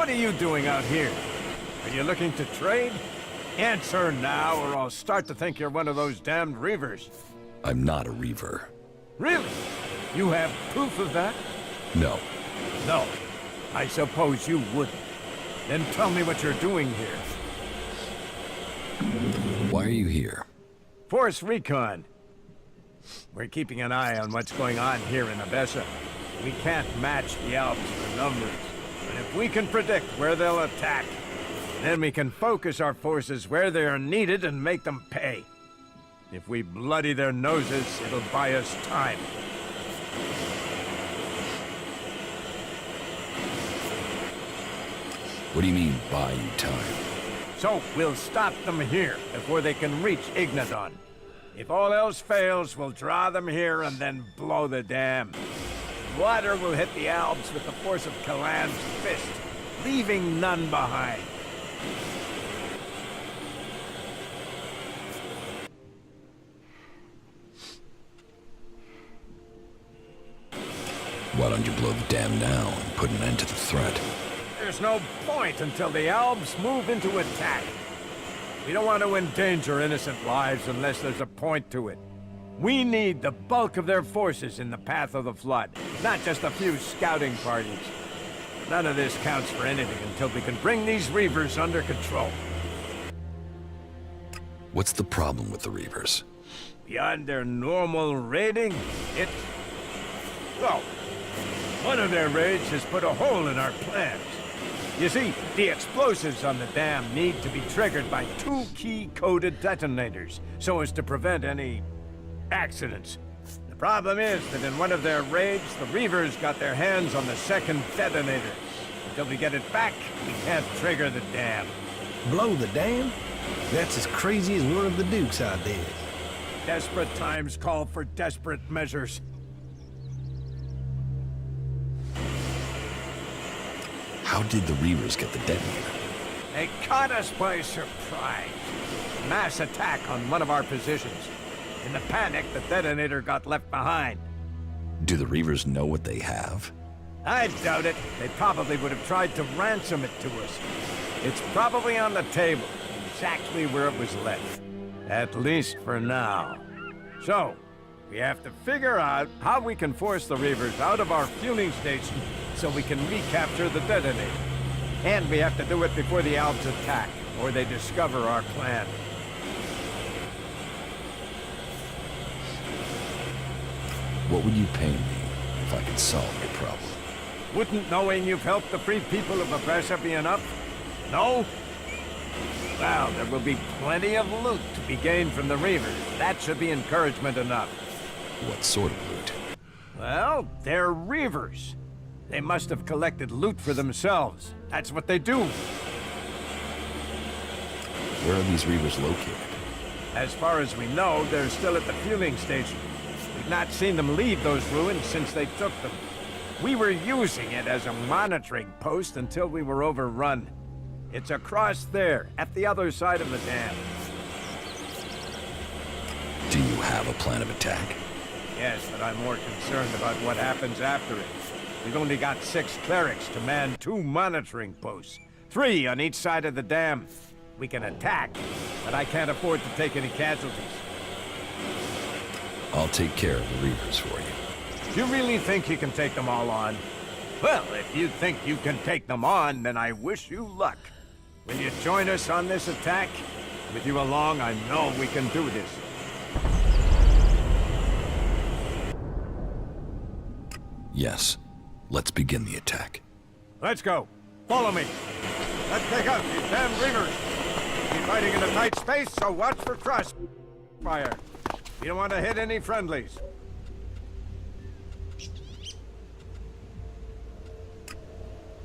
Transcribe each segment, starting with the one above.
What are you doing out here? Are you looking to trade? Answer now, or I'll start to think you're one of those damned Reavers. I'm not a Reaver. Really? You have proof of that? No. No. I suppose you wouldn't. Then tell me what you're doing here. Why are you here? Force recon. We're keeping an eye on what's going on here in Abessa. We can't match the Alps for numbers. But if we can predict where they'll attack, then we can focus our forces where they are needed and make them pay. If we bloody their noses, it'll buy us time. What do you mean, buy you time? So we'll stop them here before they can reach Ignadon. If all else fails, we'll draw them here and then blow the dam. Water will hit the Alps with the force of Kalan's fist, leaving none behind. Why don't you blow the dam now and put an end to the threat? There's no point until the Alps move into attack. We don't want to endanger innocent lives unless there's a point to it. We need the bulk of their forces in the path of the flood, not just a few scouting parties. None of this counts for anything until we can bring these Reavers under control. What's the problem with the Reavers? Beyond their normal raiding, it's... well, one of their raids has put a hole in our plans. You see, the explosives on the dam need to be triggered by 2 key-coded detonators, so as to prevent any accidents. The problem is that in one of their raids, the Reavers got their hands on the second detonator. Until we get it back, we can't trigger the dam. Blow the dam? That's as crazy as one of the Duke's ideas. Desperate times call for desperate measures. How did the Reavers get the detonator? They caught us by surprise. Mass attack on one of our positions. In the panic, the detonator got left behind. Do the Reavers know what they have? I doubt it. They probably would have tried to ransom it to us. It's probably on the table, exactly where it was left. At least for now. So, we have to figure out how we can force the Reavers out of our fueling station so we can recapture the detonator. And we have to do it before the Alps attack, or they discover our plan. What would you pay me if I could solve your problem? Wouldn't knowing you've helped the free people of Abessa be enough? No? Well, there will be plenty of loot to be gained from the Reavers. That should be encouragement enough. What sort of loot? Well, they're Reavers. They must have collected loot for themselves. That's what they do. Where are these Reavers located? As far as we know, they're still at the fueling station. We've not seen them leave those ruins since they took them. We were using it as a monitoring post until we were overrun. It's across there, at the other side of the dam. Do you have a plan of attack? Yes, but I'm more concerned about what happens after it. We've only got 6 clerics to man 2 monitoring posts. 3 on each side of the dam. We can attack, but I can't afford to take any casualties. I'll take care of the Reavers for you. Do you really think you can take them all on? Well, if you think you can take them on, then I wish you luck. Will you join us on this attack? With you along, I know we can do this. Yes. Let's begin the attack. Let's go. Follow me. Let's take out these damn Reavers. We're fighting in a tight space, so watch for cross fire. You don't want to hit any friendlies.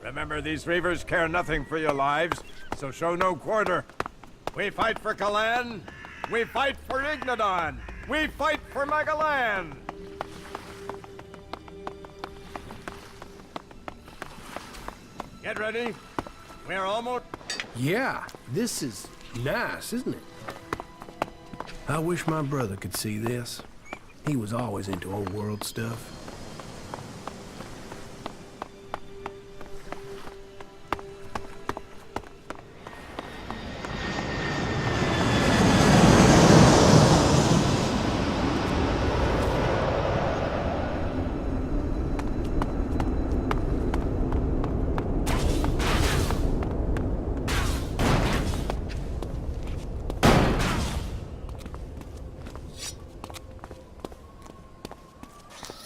Remember, these Reavers care nothing for your lives, so show no quarter. We fight for Kalan. We fight for Ignadon. We fight for Magalan. Get ready. We're almost... Yeah, this is nice, isn't it? I wish my brother could see this. He was always into old world stuff.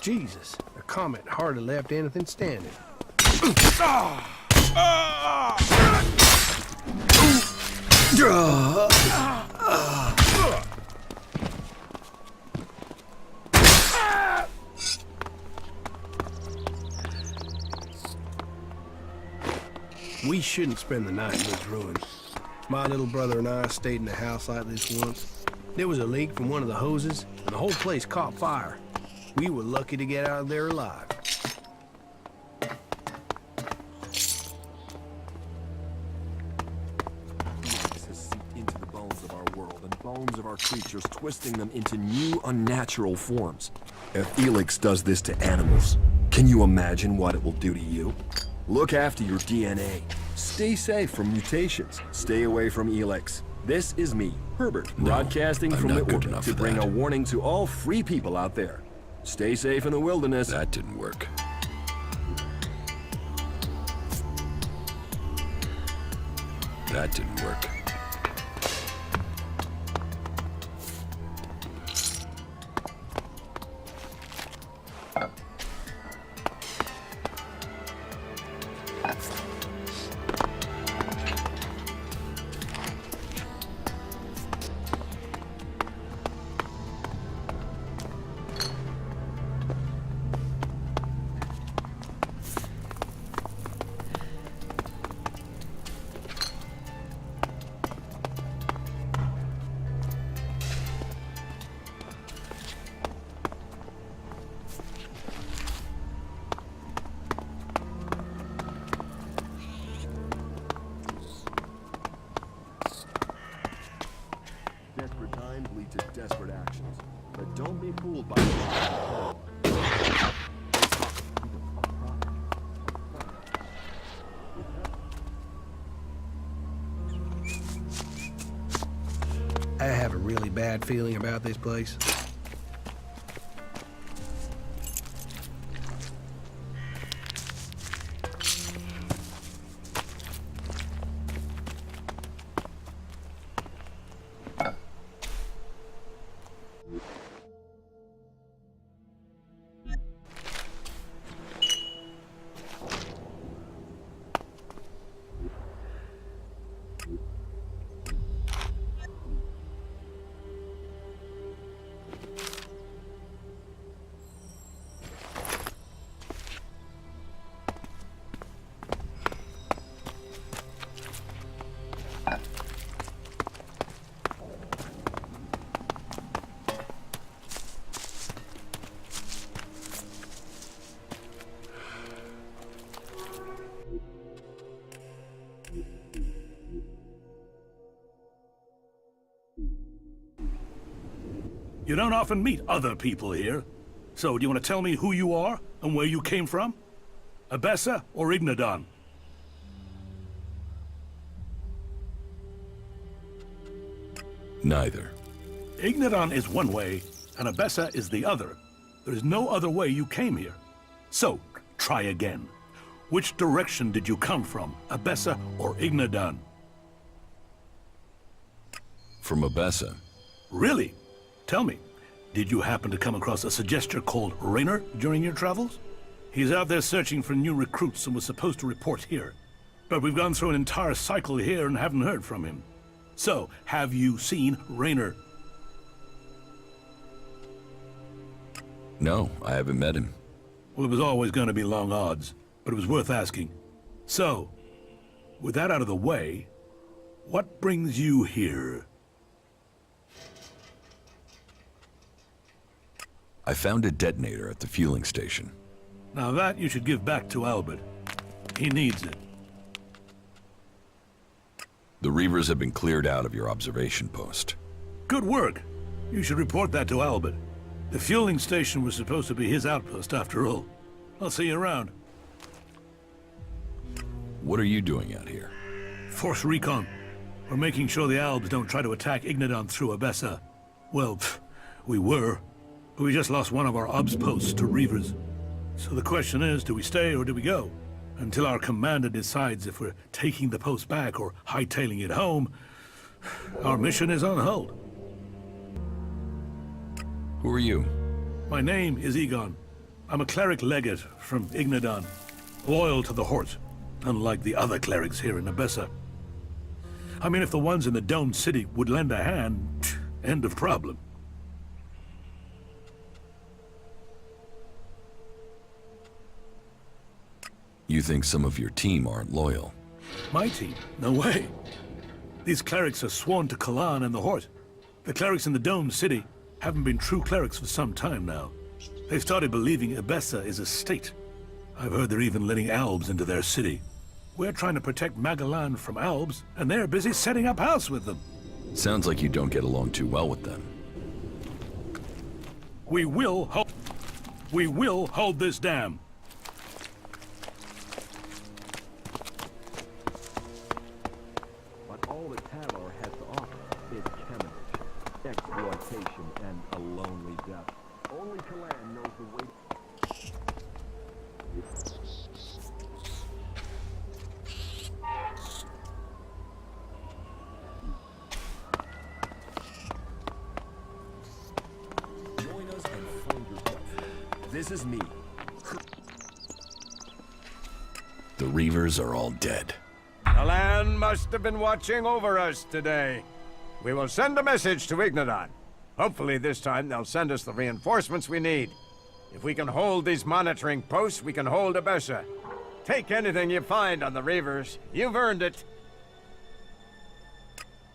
Jesus, the comet hardly left anything standing. We shouldn't spend the night in this ruin. My little brother and I stayed in a house like this once. There was a leak from one of the hoses, and the whole place caught fire. We were lucky to get out of there alive. Elex has seeped into the bones of our world and bones of our creatures, twisting them into new, unnatural forms. If Elex does this to animals, can you imagine what it will do to you? Look after your DNA. Stay safe from mutations. Stay away from Elex. This is me, Herbert, broadcasting I'm from not the good orbit enough to for bring that. a warning to all free people out there. Stay safe in the wilderness. That didn't work. That didn't work. Desperate times lead to desperate actions. But don't be fooled by the I have a really bad feeling about this place. You don't often meet other people here. So, do you want to tell me who you are and where you came from? Abessa or Ignadon? Neither. Ignadon is one way, and Abessa is the other. There is no other way you came here. So, try again. Which direction did you come from, Abessa or Ignadon? From Abessa. Really? Tell me, did you happen to come across a suggester called Raynor during your travels? He's out there searching for new recruits and was supposed to report here. But we've gone through an entire cycle here and haven't heard from him. So, have you seen Raynor? No, I haven't met him. Well, it was always going to be long odds, but it was worth asking. So, with that out of the way, what brings you here? I found a detonator at the fueling station. Now that you should give back to Albert. He needs it. The Reavers have been cleared out of your observation post. Good work. You should report that to Albert. The fueling station was supposed to be his outpost after all. I'll see you around. What are you doing out here? Force recon. We're making sure the Albs don't try to attack Ignadon through Abessa. Well, we were. But we just lost one of our obs posts to Reavers. So the question is, do we stay or do we go? Until our commander decides if we're taking the post back or hightailing it home, our mission is on hold. Who are you? My name is Egon. I'm a cleric legate from Ignadon, loyal to the Hort, unlike the other clerics here in Abessa. I mean, if the ones in the domed city would lend a hand, end of problem. You think some of your team aren't loyal? My team? No way. These clerics are sworn to Kalan and the Hort. The clerics in the domed city haven't been true clerics for some time now. They've started believing Abessa is a state. I've heard they're even letting Albs into their city. We're trying to protect Magalan from Albs, and they're busy setting up house with them. Sounds like you don't get along too well with them. We will hold this dam. But all that Talar has to offer is chemistry, exploitation, and a lonely death. Only Kalan knows the way. Join us and find yourself. This is me. The Reavers are all dead. The land must have been watching over us today. We will send a message to Ignadon. Hopefully this time they'll send us the reinforcements we need. If we can hold these monitoring posts, we can hold Abessa. Take anything you find on the Reavers. You've earned it.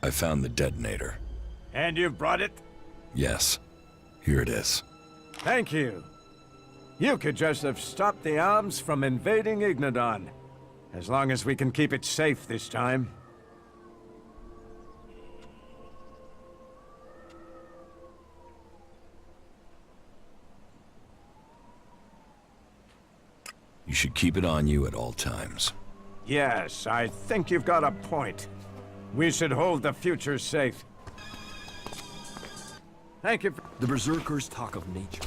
I found the detonator. And you've brought it? Yes. Here it is. Thank you. You could just have stopped the Alms from invading Ignadon. As long as we can keep it safe this time. You should keep it on you at all times. Yes, I think you've got a point. We should hold the future safe. Thank you for... The Berserkers talk of nature.